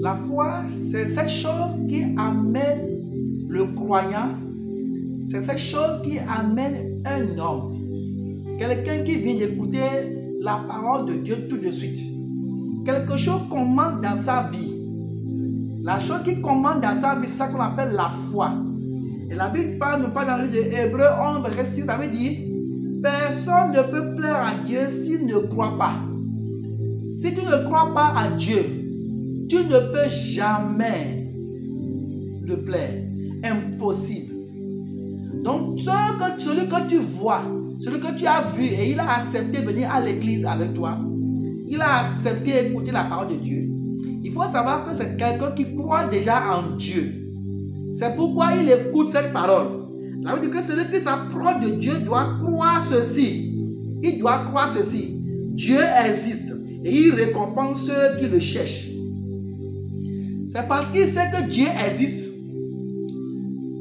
La foi, c'est cette chose qui amène le croyant, c'est cette chose qui amène un homme, quelqu'un qui vient d'écouter la parole de Dieu tout de suite. Quelque chose commence dans sa vie. La chose qui commence dans sa vie, c'est ça qu'on appelle la foi. Et la Bible nous parle dans le livre de Hébreux 11, verset 6, ça veut dire personne ne peut plaire à Dieu s'il ne croit pas. Si tu ne crois pas à Dieu, tu ne peux jamais le plaire. Impossible. Donc, celui que tu vois, celui que tu as vu et il a accepté de venir à l'église avec toi, il a accepté d'écouter la parole de Dieu. Il faut savoir que c'est quelqu'un qui croit déjà en Dieu. C'est pourquoi il écoute cette parole. Ça veut dire que celui qui s'approche de Dieu doit croire ceci. Il doit croire ceci. Dieu existe et il récompense ceux qui le cherchent. C'est parce qu'il sait que Dieu existe.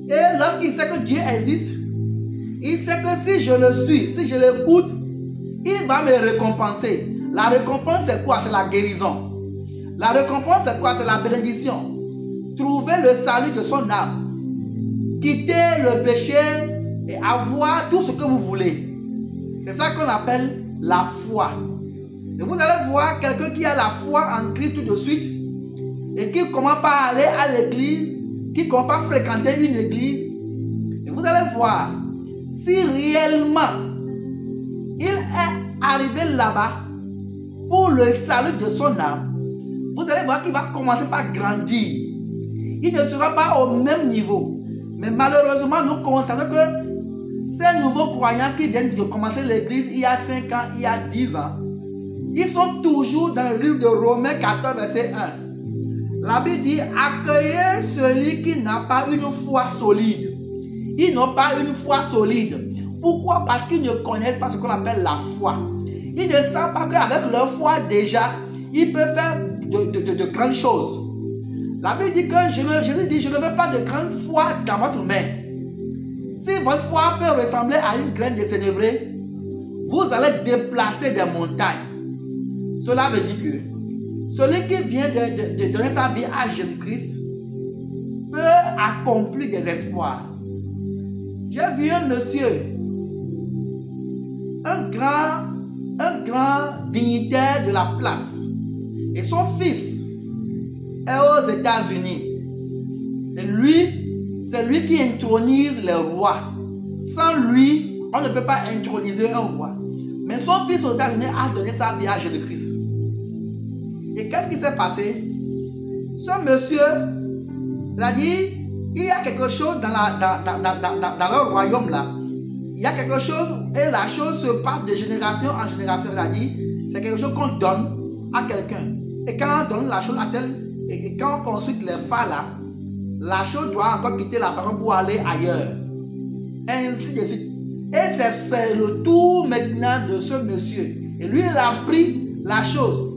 Et lorsqu'il sait que Dieu existe, il sait que si je le suis, si je l'écoute, il va me récompenser. La récompense c'est quoi? C'est la guérison. La récompense c'est quoi? C'est la bénédiction. Trouver le salut de son âme. Quitter le péché et avoir tout ce que vous voulez. C'est ça qu'on appelle la foi. Et vous allez voir quelqu'un qui a la foi en Christ tout de suite et qui ne commence pas à aller à l'église, qui ne commence pas à fréquenter une église. Et vous allez voir si réellement il est arrivé là-bas pour le salut de son âme. Vous allez voir qu'il va commencer par grandir. Il ne sera pas au même niveau. Mais malheureusement, nous constatons que ces nouveaux croyants qui viennent de commencer l'église il y a 5 ans, il y a 10 ans, ils sont toujours dans le livre de Romains 14, verset 1. La Bible dit, accueillez celui qui n'a pas une foi solide. Ils n'ont pas une foi solide. Pourquoi? Parce qu'ils ne connaissent pas ce qu'on appelle la foi. Ils ne savent pas qu'avec leur foi déjà, ils peuvent faire de grandes choses. La Bible dit que Jésus dit, je ne veux pas de grande foi dans votre main. Si votre foi peut ressembler à une graine de sénévré, vous allez déplacer des montagnes. Cela veut dire que celui qui vient de donner sa vie à Jésus-Christ peut accomplir des espoirs. J'ai vu un monsieur, un grand dignitaire de la place, et son fils est aux États-Unis. Et lui, c'est lui qui intronise les rois. Sans lui, on ne peut pas introniser un roi. Mais son fils aux États-Unis a donné sa vie à Jésus-Christ. Et qu'est-ce qui s'est passé? Ce monsieur, il a dit, il y a quelque chose dans leur royaume là. Il y a quelque chose et la chose se passe de génération en génération. Il a dit, c'est quelque chose qu'on donne à quelqu'un. Et quand on donne la chose à tel, et quand on consulte les phares là, la chose doit encore quitter la parole pour aller ailleurs. Ainsi de suite. Et c'est le tour maintenant de ce monsieur. Et lui, il a pris la chose.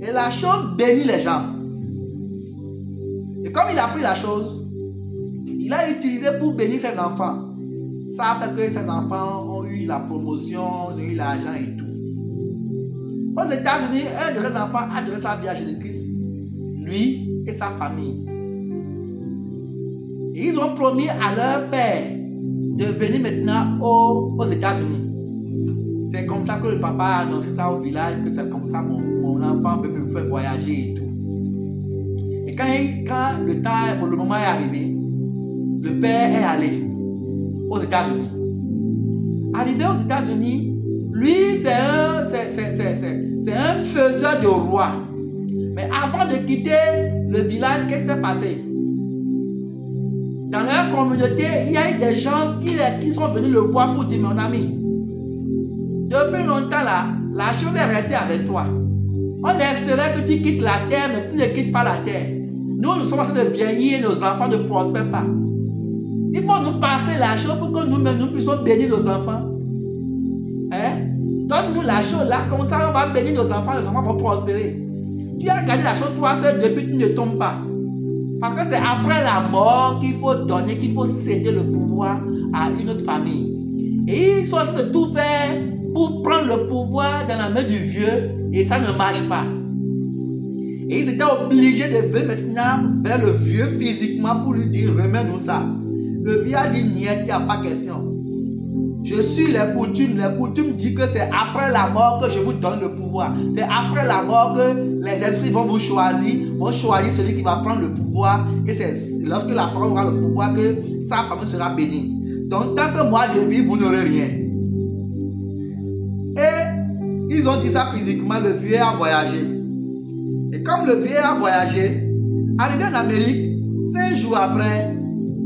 Et la chose bénit les gens. Et comme il a pris la chose, il a utilisé pour bénir ses enfants. Ça a fait que ses enfants ont eu la promotion, ils ont eu l'argent et tout. Aux États-Unis, un de ses enfants a donné sa vie à Jésus-Christ. Lui et sa famille. Et ils ont promis à leur père de venir maintenant aux États-Unis. C'est comme ça que le papa a annoncé ça au village, que c'est comme ça mon enfant veut me faire voyager et tout. Et quand le moment est arrivé, le père est allé aux États-Unis. Arrivé aux États-Unis, lui c'est un faiseur de roi. Mais avant de quitter le village, qu'est-ce qui s'est passé? Dans leur communauté, il y a eu des gens qui sont venus le voir pour dire, mon ami, depuis longtemps là, la chose est restée avec toi. On espérait que tu quittes la terre, mais tu ne quittes pas la terre. Nous sommes en train de vieillir et nos enfants ne prospèrent pas. Il faut nous passer la chose pour que nous-mêmes nous puissions bénir nos enfants. Hein? Donne-nous la chose là, comme ça on va bénir nos enfants vont prospérer. Tu as gardé la chose toi seul depuis que tu ne tombes pas. Parce que c'est après la mort qu'il faut donner, qu'il faut céder le pouvoir à une autre famille. Et ils sont en train de tout faire pour prendre le pouvoir dans la main du vieux et ça ne marche pas. Et ils étaient obligés de venir maintenant vers le vieux physiquement pour lui dire, remets-nous ça. Le vieux a dit, il n'y a pas question. Je suis les coutumes. Les coutumes disent que c'est après la mort que je vous donne le pouvoir. C'est après la mort que les esprits vont vous choisir, vont choisir celui qui va prendre le pouvoir. Et c'est lorsque la parole aura le pouvoir que sa famille sera bénie. Donc tant que moi je vis, vous n'aurez rien. Et ils ont dit ça physiquement, le vieux a voyagé. Et comme le vieux a voyagé, arrivé en Amérique, 5 jours après,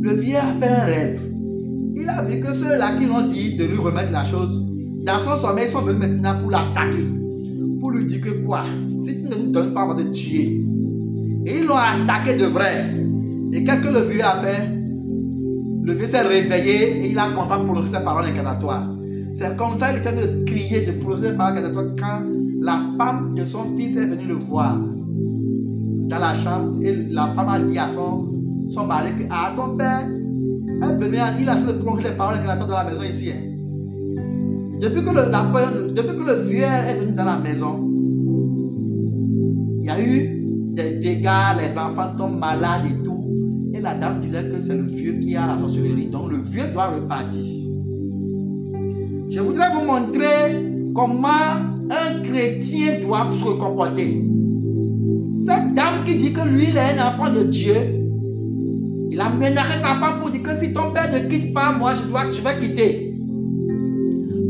le vieux a fait un rêve. Il a vu que ceux-là qui l'ont dit de lui remettre la chose, dans son sommeil, ils sont venus maintenant pour l'attaquer. Pour lui dire que quoi? Si tu ne nous donnes pas, on va te tuer. Et ils l'ont attaqué de vrai. Et qu'est-ce que le vieux a fait? Le vieux s'est réveillé et il a commencé à prononcer ses paroles incantatoires. C'est comme ça qu'il était de crier, de prononcer ses paroles incantatoires quand la femme de son fils est venue le voir dans la chambre. Et la femme a dit à son mari que ton père, il a fait prononcer les paroles incantatoires dans la maison ici. Depuis que le vieux est venu dans la maison, il y a eu des dégâts, les enfants tombent malades et tout. Et la dame disait que c'est le vieux qui a la sorcellerie. Donc le vieux doit repartir. Je voudrais vous montrer comment un chrétien doit se comporter. Cette dame qui dit que lui, il est un enfant de Dieu, il a menacé sa femme pour dire que si ton père ne quitte pas, moi je vais quitter.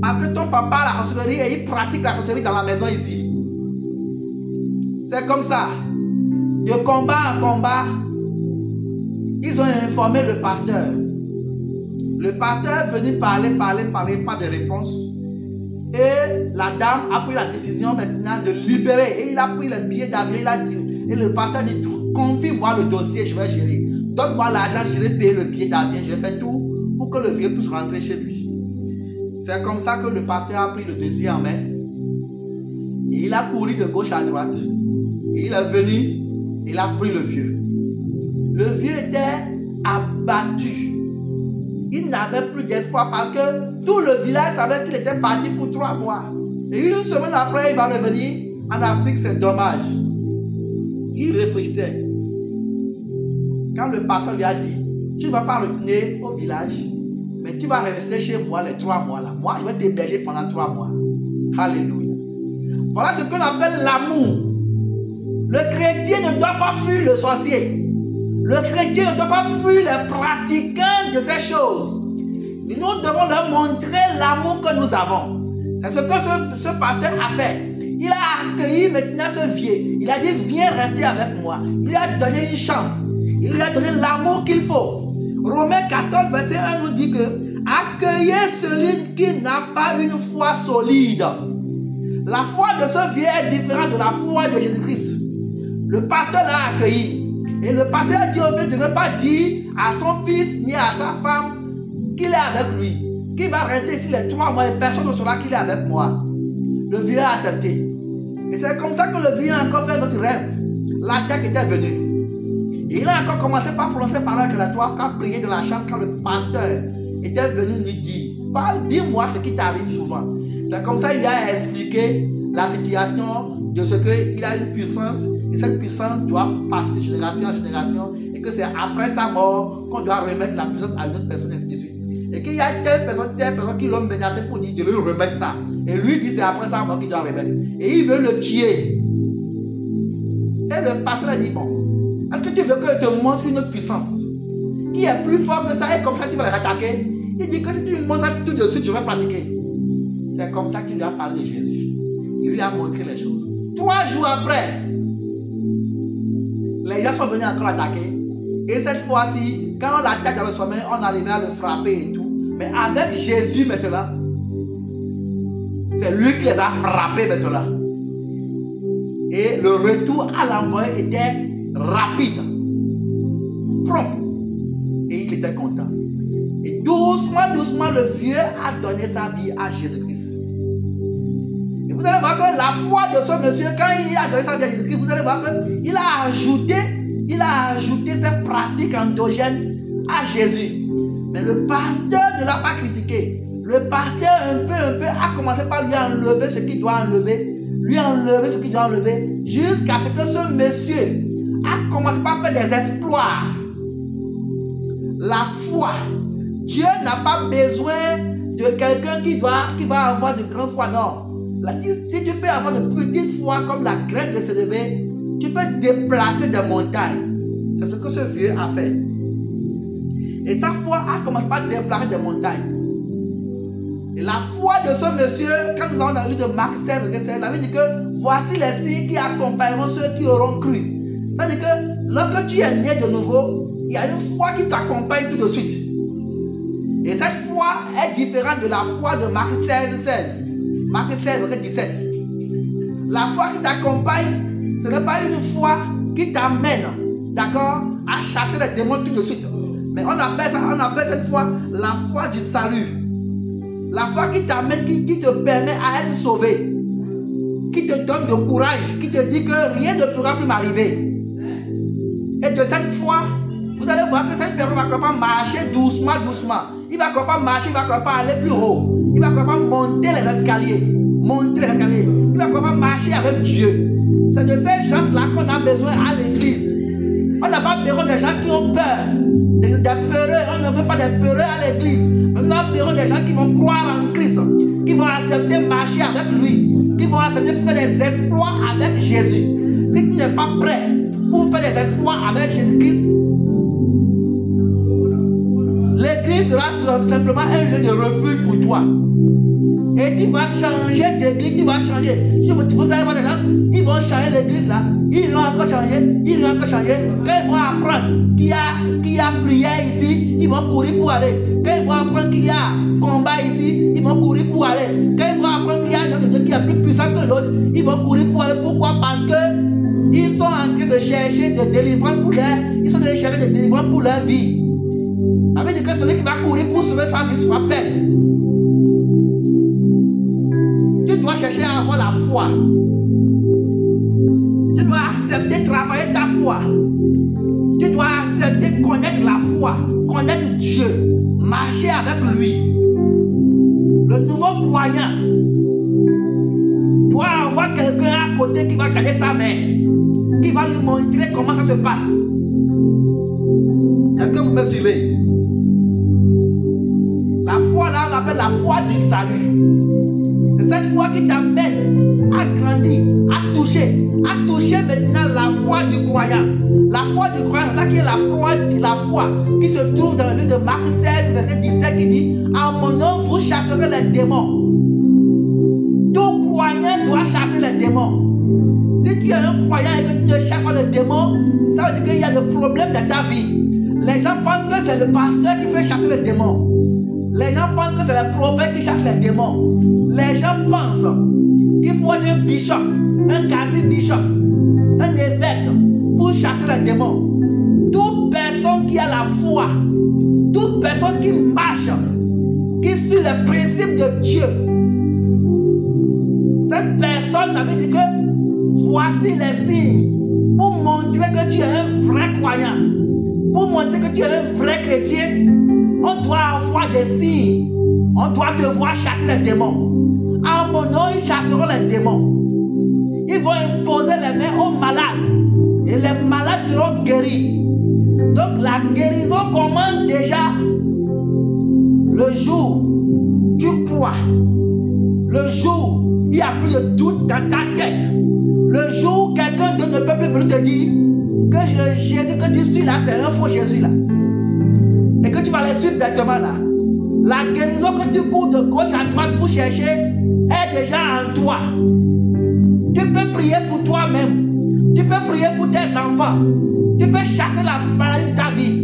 Parce que ton papa a la sorcellerie et il pratique la sorcellerie dans la maison ici. C'est comme ça. De combat en combat, ils ont informé le pasteur. Le pasteur est venu parler, pas de réponse. Et la dame a pris la décision maintenant de libérer. Et il a pris le billet d'avion. Et le pasteur dit, confie-moi le dossier, je vais gérer. Donne-moi l'argent, je vais payer le billet d'avion. Je fais tout pour que le vieux puisse rentrer chez lui. C'est comme ça que le pasteur a pris le dossier en main. Et il a couru de gauche à droite. Et il est venu, il a pris le vieux. Le vieux était abattu. Il n'avait plus d'espoir parce que tout le village savait qu'il était parti pour 3 mois. Et une semaine après, il va revenir en Afrique, c'est dommage. Il réfléchissait. Quand le pasteur lui a dit, tu ne vas pas retourner au village, mais tu vas rester chez moi les 3 mois là. Moi, je vais t'héberger pendant 3 mois. Alléluia. Voilà ce qu'on appelle l'amour. Le chrétien ne doit pas fuir le sorcier. Le chrétien ne doit pas fuir les pratiquants de ces choses. Nous devons leur montrer l'amour que nous avons. C'est ce que ce pasteur a fait. Il a accueilli maintenant ce vieux. Il a dit, viens rester avec moi. Il lui a donné une chambre. Il lui a donné l'amour qu'il faut. Romains 14, verset 1 nous dit que accueillez celui qui n'a pas une foi solide. La foi de ce vieux est différente de la foi de Jésus-Christ. Le pasteur l'a accueilli. Et le pasteur a dit au vieux de ne pas dire à son fils ni à sa femme qu'il est avec lui. Qu'il va rester ici les 3 mois et personne ne saura qu'il est avec moi. Le vieux a accepté. Et c'est comme ça que le vieux a encore fait notre rêve. L'attaque était venue. Et il a encore commencé par prononcer par l'inclinatoire quand prier dans la chambre quand le pasteur était venu lui dire, dis-moi ce qui t'arrive souvent. C'est comme ça qu'il lui a expliqué la situation de ce qu'il a une puissance et cette puissance doit passer de génération en génération et que c'est après sa mort qu'on doit remettre la puissance à une autre personne, ainsi de suite. Et qu'il y a telle personne qui l'ont menacé pour dire de lui remettre ça. Et lui dit c'est après sa mort qu'il doit remettre. Et il veut le tuer. Et le pasteur a dit, bon, est-ce que tu veux que je te montre une autre puissance qui est plus forte que ça et comme ça tu vas les attaquer? Il dit que si tu me montres ça tout de suite, je vais pratiquer. C'est comme ça qu'il lui a parlé de Jésus. Il lui a montré les choses. 3 jours après, les gens sont venus encore attaquer. Et cette fois-ci, quand on l'attaque dans le sommeil, on arrivait à le frapper et tout. Mais avec Jésus maintenant, c'est lui qui les a frappés maintenant. Et le retour à l'envoi était rapide, prompt. Et il était content. Et doucement, le vieux a donné sa vie à Jésus-Christ. Et vous allez voir que la foi de ce monsieur, quand il a donné sa vie à Jésus-Christ, vous allez voir qu'il a ajouté cette pratique endogène à Jésus. Mais le pasteur ne l'a pas critiqué. Le pasteur, un peu, a commencé par lui enlever ce qu'il doit enlever. lui enlever ce qu'il doit enlever, jusqu'à ce que ce monsieur a commencé par faire des exploits. La foi. Dieu n'a pas besoin de quelqu'un qui va avoir de grandes foi, non. Si tu peux avoir de petites foi comme la graine de sénévé, tu peux déplacer des montagnes. C'est ce que ce vieux a fait. Et sa foi a commencé par déplacer des montagnes. Et la foi de ce monsieur, quand nous avons dans le livre de Marc 16, il avait dit que voici les signes qui accompagneront ceux qui auront cru. C'est-à-dire que lorsque tu es né de nouveau, il y a une foi qui t'accompagne tout de suite. Et cette foi est différente de la foi de Marc 16. Marc 16, 17. La foi qui t'accompagne, ce n'est pas une foi qui t'amène, d'accord, à chasser les démons tout de suite. Mais on appelle cette foi la foi du salut. La foi qui t'amène, qui te permet à être sauvé. Qui te donne du courage, qui te dit que rien ne pourra plus m'arriver. Et de cette foi, vous allez voir que cette personne ne va pas marcher doucement. Il va pas marcher, il va pas aller plus haut. Il va pas monter les escaliers. Il va pas marcher avec Dieu. C'est de ces gens-là qu'on a besoin à l'église. On n'a pas besoin des gens qui ont peur. Des peureux. On ne veut pas des peureux à l'église. Nous avons besoin des gens qui vont croire en Christ. Qui vont accepter de marcher avec lui. Qui vont accepter de faire des exploits avec Jésus. Si tu n'es pas prêt pour faire des exploits avec Jésus-Christ, l'église sera simplement un lieu de refuge pour toi. Et tu vas changer d'église, tu vas changer. Vous allez voir des gens, ils vont changer l'église là. Ils vont encore changer. Quand ils vont apprendre qu'il y a prière ici, ils vont courir pour aller. Quand ils vont apprendre qu'il y a combat ici, ils vont courir pour aller. Quand ils vont apprendre qu'il y a un homme de Dieu qui est plus puissant que l'autre, ils vont courir pour aller. Pourquoi? Parce que ils sont en train de chercher de délivrance pour leur vie. Ça veut dire que celui qui va courir pour sauver sa vie sera perdu. Tu dois chercher à avoir la foi. Tu dois accepter de travailler ta foi. Tu dois accepter de connaître la foi, connaître Dieu, marcher avec lui. Le nouveau croyant doit avoir quelqu'un à côté qui va garder sa main, qui va lui montrer comment ça se passe. Est-ce que vous me suivez? La foi là, on appelle la foi du salut. C'est cette foi qui t'amène à grandir, à toucher maintenant la foi du croyant. La foi du croyant, c'est ça qui est la foi qui se trouve dans le livre de Marc 16, verset 17, qui dit: en mon nom, vous chasserez les démons. Tout croyant doit chasser les démons. Si tu es un croyant et que tu ne chasses pas les démons, ça veut dire qu'il y a des problèmes dans ta vie. Les gens pensent que c'est le pasteur qui peut chasser les démons. Les gens pensent que c'est le prophète qui chasse les démons. Les gens pensent qu'il faut être un bishop, un quasi-bishop, un évêque pour chasser les démons. Toute personne qui a la foi, toute personne qui marche, qui suit les principes de Dieu, cette personne avait dit que voici les signes pour montrer que tu es un vrai croyant, pour montrer que tu es un vrai chrétien. On doit avoir des signes. On doit devoir chasser les démons. En mon nom, ils chasseront les démons. Ils vont imposer les mains aux malades. Et les malades seront guéris. Donc la guérison commence déjà le jour où tu crois. Le jour où il n'y a plus de doute dans ta tête. Le jour où quelqu'un ne peut plus venir te dire que Jésus que tu suis là, c'est un faux Jésus là. Et que tu vas les suivre bêtement là. La guérison que tu cours de gauche à droite pour chercher est déjà en toi. Tu peux prier pour toi-même. Tu peux prier pour tes enfants. Tu peux chasser la maladie de ta vie.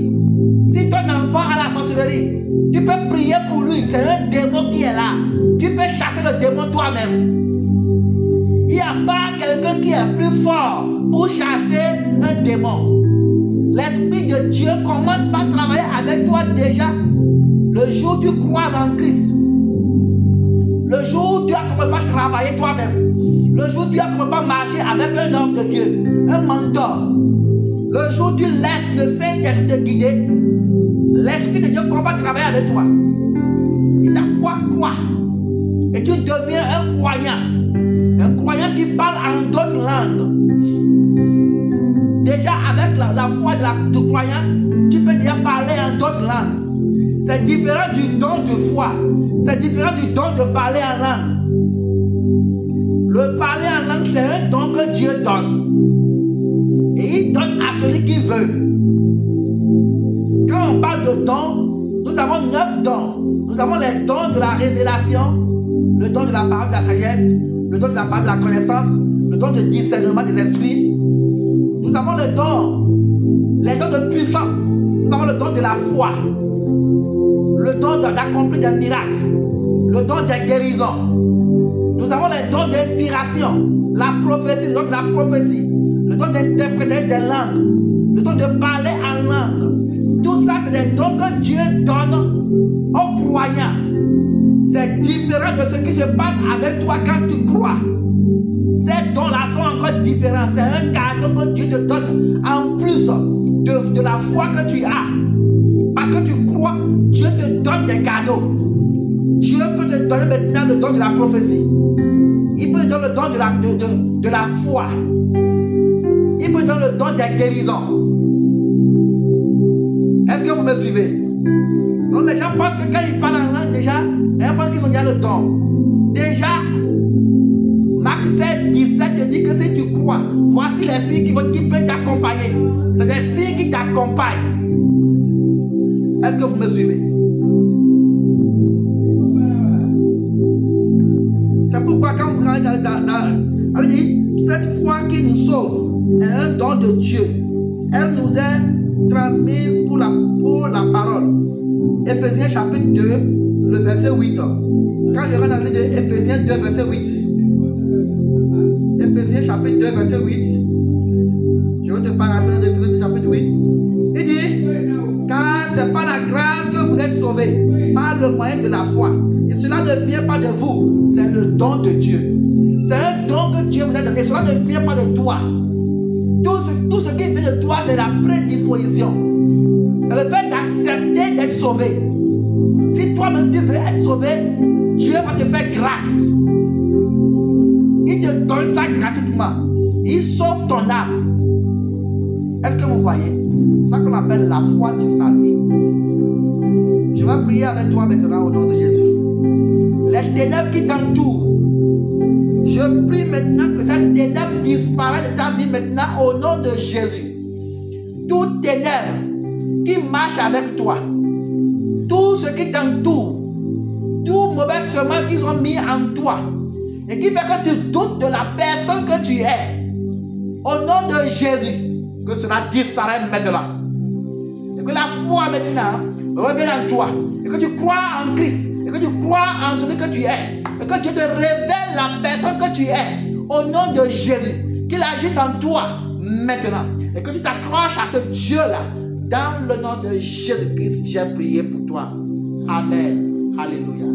Si ton enfant a la sorcellerie, tu peux prier pour lui. C'est un démon qui est là. Tu peux chasser le démon toi-même. Il n'y a pas quelqu'un qui est plus fort pour chasser un démon. L'Esprit de Dieu commence par travailler avec toi déjà le jour où tu crois en Christ. Le jour où tu as commencé par travailler toi-même. Le jour où tu as commencé par marcher avec un homme de Dieu, un mentor. Le jour où tu laisses le Saint-Esprit te guider, l'Esprit de Dieu commence par travailler avec toi. Et ta foi croît. Et tu deviens un croyant. Un croyant qui parle en d'autres langues. Déjà avec la foi du croyant, tu peux déjà parler en d'autres langues. C'est différent du don de foi. C'est différent du don de parler en langue. Le parler en langue, c'est un don que Dieu donne. Et il donne à celui qui veut. Quand on parle de dons, nous avons 9 dons. Nous avons les dons de la révélation, le don de la parole de la sagesse, le don de la parole de la connaissance, le don de discernement des esprits. Nous avons les dons de puissance. Nous avons le don de la foi, le don d'accomplir des miracles, le don des guérisons. Nous avons les dons d'inspiration, la prophétie, le don de la prophétie, le don d'interpréter des langues, le don de parler en langue. Tout ça, c'est des dons que Dieu donne aux croyants. C'est différent de ce qui se passe avec toi quand tu crois. Ces dons-là sont encore différents. C'est un cadeau que Dieu te donne en plus de la foi que tu as. Parce que tu crois, Dieu te donne des cadeaux. Dieu peut te donner maintenant le don de la prophétie. Il peut te donner le don de la foi. Il peut te donner le don des guérisons. Est-ce que vous me suivez? Donc les gens pensent que quand ils parlent en langue déjà, les gens pensent qu'ils ont déjà le don. Déjà, Marc 7, 17 te dit que si tu crois, voici les signes qui peuvent t'accompagner. C'est des signes qui t'accompagnent. Est-ce que vous me suivez? C'est pourquoi quand vous regardez elle dit, cette foi qui nous sauve est un don de Dieu. Elle nous est transmise pour la parole. Éphésiens chapitre 2, le verset 8. Quand je regarde dans le livre d'Éphésiens 2, verset 8. Éphésiens chapitre 2, verset 8. Je vais te parler d'Éphésiens 2, chapitre 8. Il dit, car c'est par la grâce que vous êtes sauvés, par le moyen de la foi. Et cela ne vient pas de vous, c'est le don de Dieu. C'est un don que Dieu vous a donné, cela ne vient pas de toi. Tout ce qui vient de toi, c'est la prédisposition. C'est le fait d'accepter d'être sauvé. Si toi-même tu veux être sauvé, Dieu va te faire grâce. Il te donne ça gratuitement. Il sauve ton âme. Est-ce que vous voyez? C'est ça qu'on appelle la foi du salut. Je vais prier avec toi maintenant au nom de Jésus. Les ténèbres qui t'entourent, je prie maintenant que cette ténèbre disparaisse de ta vie maintenant au nom de Jésus. Toute ténèbre qui marche avec toi, tout ce qui t'entoure, tout mauvais chemin qu'ils ont mis en toi et qui fait que tu doutes de la personne que tu es, au nom de Jésus, que cela disparaisse maintenant. Et que la foi maintenant revienne en toi. Et que tu crois en Christ. Et que tu crois en celui que tu es. Et que Dieu te révèle la personne que tu es. Au nom de Jésus. Qu'il agisse en toi maintenant. Et que tu t'accroches à ce Dieu-là. Dans le nom de Jésus-Christ, j'ai prié pour toi. Amen. Alléluia.